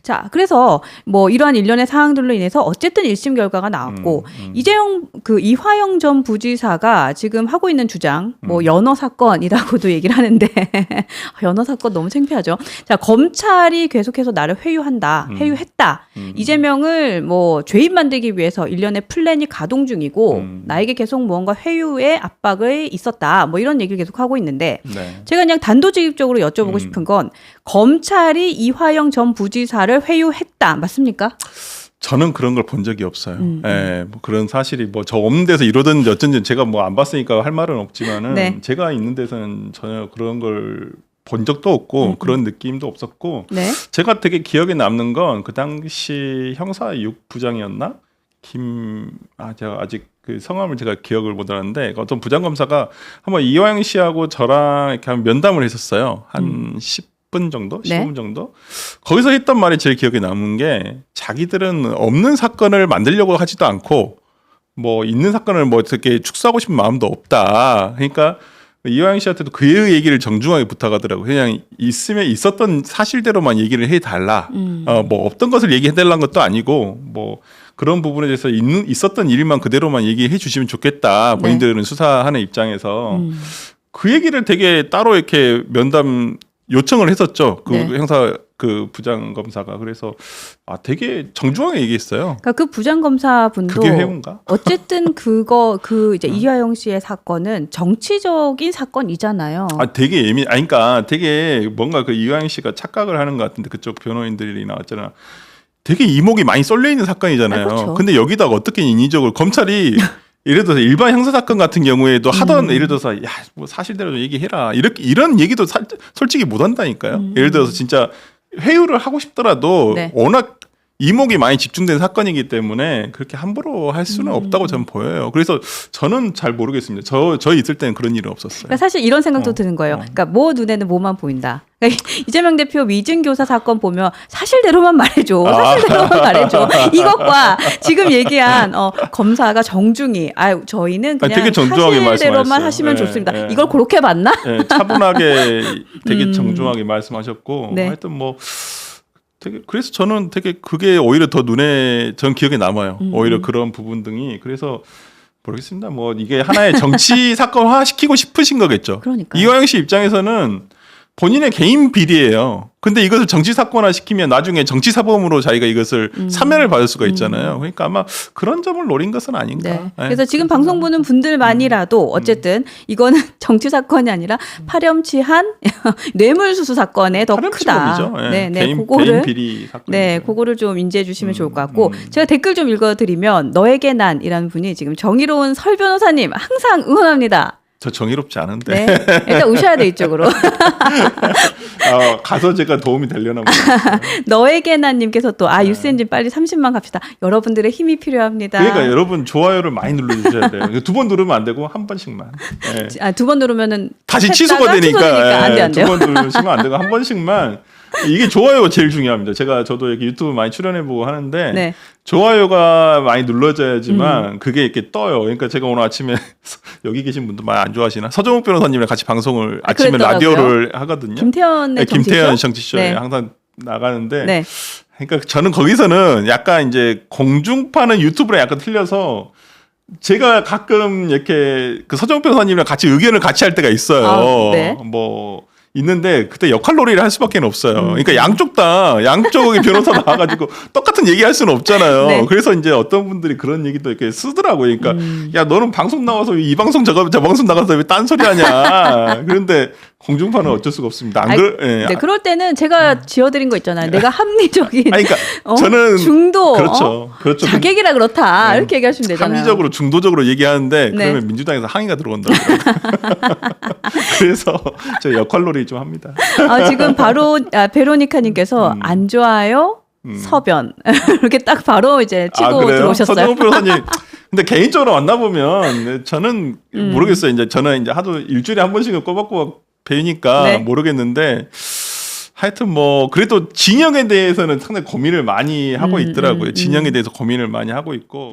자, 그래서 뭐 이러한 일련의 사항들로 인해서 어쨌든 1심 결과가 나왔고 이화영 전 부지사가 지금 하고 있는 주장 뭐 연어 사건이라고도 얘기를 하는데 연어 사건 너무 창피하죠. 자, 검찰이 계속해서 나를 회유했다. 이재명을 뭐 죄인 만들기 위해서 일련의 플랜이 가동 중이고 나에게 계속 무언가 회유의 압박이 있었다. 뭐 이런 얘기를 계속 하고 있는데 네. 제가 그냥 단도직입적으로 여쭤보고 싶은 건 검찰이 이화영 전 부지사를 회유했다. 맞습니까? 저는 그런 걸 본 적이 없어요. 예, 뭐 그런 사실이 뭐 저 없는 데서 이러든지 어쩐지 제가 뭐 안 봤으니까 할 말은 없지만은 네. 제가 있는 데서는 전혀 그런 걸 본 적도 없고 그런 느낌도 없었고 네. 제가 되게 기억에 남는 건 그 당시 형사 6부장이었나? 제가 아직 그 성함을 제가 기억을 못 하는데 어떤 부장검사가 한번 이화영 씨하고 저랑 이렇게 한 면담을 했었어요. 한 10분 정도? 15분 정도? 거기서 했던 말이 제일 기억에 남은 게 자기들은 없는 사건을 만들려고 하지도 않고 뭐 있는 사건을 뭐 어떻게 축소하고 싶은 마음도 없다. 그러니까 이화영 씨한테도 그의 얘기를 정중하게 부탁하더라고요. 그냥 있었던 사실대로만 얘기를 해달라. 뭐 없던 것을 얘기해달라는 것도 아니고 뭐 그런 부분에 대해서 있었던 일만 그대로만 얘기해 주시면 좋겠다. 본인들은 수사하는 입장에서 그 얘기를 되게 따로 이렇게 면담 요청을 했었죠. 그 형사 그 부장검사가. 그래서 되게 정중하게 얘기했어요. 그러니까 그 부장검사분도 그게 회유인가? 어쨌든 이제 이화영 씨의 사건은 정치적인 사건이잖아요. 되게 그러니까 되게 뭔가 그 이화영 씨가 착각을 하는 것 같은데 그쪽 변호인들이 나왔잖아. 되게 이목이 많이 쏠려 있는 사건이잖아요. 그렇죠. 근데 여기다가 어떻게 인위적으로 검찰이 예를 들어서 일반 형사 사건 같은 경우에도 하던 예를 들어서 뭐 사실대로 좀 얘기해라 이런 얘기도 솔직히 못 한다니까요. 예를 들어서 진짜 회유를 하고 싶더라도 워낙 이목이 많이 집중된 사건이기 때문에 그렇게 함부로 할 수는 없다고 저는 보여요. 그래서 저는 잘 모르겠습니다. 저 있을 때는 그런 일은 없었어요. 그러니까 사실 이런 생각도 드는 거예요. 그러니까 뭐 눈에는 뭐만 보인다. 그러니까 이재명 대표 위증교사 사건 보면 사실대로만 말해줘. 사실대로만 말해줘. 이것과 지금 얘기한 검사가 정중히 저희는 그냥 되게 정중하게 사실대로만 하시면 좋습니다. 이걸 그렇게 봤나? 차분하게 되게 정중하게 말씀하셨고 하여튼 뭐 그래서 저는 되게 그게 오히려 더 전 기억에 남아요. 오히려 그런 부분 등이. 그래서 모르겠습니다. 뭐 이게 하나의 정치 사건화 시키고 싶으신 거겠죠. 그러니까요. 이화영 씨 입장에서는 본인의 개인 비리예요. 근데 이것을 정치 사건화 시키면 나중에 정치 사범으로 자기가 이것을 사면을 받을 수가 있잖아요. 그러니까 아마 그런 점을 노린 것은 아닌가. 네. 그래서 지금 방송 보는 분들만이라도 어쨌든 이거는 정치 사건이 아니라 파렴치한 뇌물수수 사건에 더 크다. 개인 비리 사건. 그거를 좀 인지해 주시면 좋을 것 같고 제가 댓글 좀 읽어드리면 너에게 난이라는 분이 지금 정의로운 설 변호사님 항상 응원합니다. 저 정의롭지 않은데. 일단 우셔야 돼 이쪽으로. 가서 제가 도움이 되려나 모르겠어요. 너에게 난님께서 또 뉴스엔진 빨리 30만 갑시다. 여러분들의 힘이 필요합니다. 그러니까 여러분 좋아요를 많이 눌러주셔야 돼요. 2번 누르면 안 되고 한 번씩만. 2번 누르면은 다시 취소가 되니까. 안 돼요. 2번 누르시면 안 되고 한 번씩만. 이게 좋아요가 제일 중요합니다. 저도 이렇게 유튜브 많이 출연해보고 하는데 좋아요가 많이 눌러져야지만 그게 이렇게 떠요. 그러니까 제가 오늘 아침에 여기 계신 분들 많이 안 좋아하시나? 서정욱 변호사님이랑 같이 방송을 아침에 그랬더라고요. 라디오를 하거든요. 김태현 정치쇼에 항상 나가는데 그러니까 저는 거기서는 약간 이제 공중파는 유튜브랑 약간 틀려서 제가 가끔 이렇게 그 서정욱 변호사님이랑 같이 의견을 같이 할 때가 있어요. 뭐 있는데 그때 역할놀이를 할 수밖에 없어요. 그러니까 양쪽의 변호사 나와가지고 똑같은 얘기할 수는 없잖아요. 그래서 이제 어떤 분들이 그런 얘기도 이렇게 쓰더라고요. 그러니까 야 너는 방송 나와서 이 방송 저 방송 나가서 왜 딴소리 하냐. 그런데 공중파는 어쩔 수가 없습니다. 그럴 때는 제가 지어드린 거 있잖아요. 내가 합리적인 그러니까 저는 중도 그렇죠. 자객이라 그렇다 이렇게 얘기하시면 되잖아요. 합리적으로 중도적으로 얘기하는데 그러면 민주당에서 항의가 들어온다고. 그래서 저 역할놀이 좀 합니다. 지금 바로 베로니카님께서 안 좋아요 서변 이렇게 딱 바로 이제 치고 들어오셨어요. 서정욱 변호사님. 근데 개인적으로 만나보면 저는 모르겠어요. 이제 저는 이제 하도 일주일에 한 번씩은 꼬박꼬박 뵈니까 모르겠는데 하여튼 뭐 그래도 진영에 대해서는 상당히 고민을 많이 하고 있더라고요. 진영에 대해서 고민을 많이 하고 있고.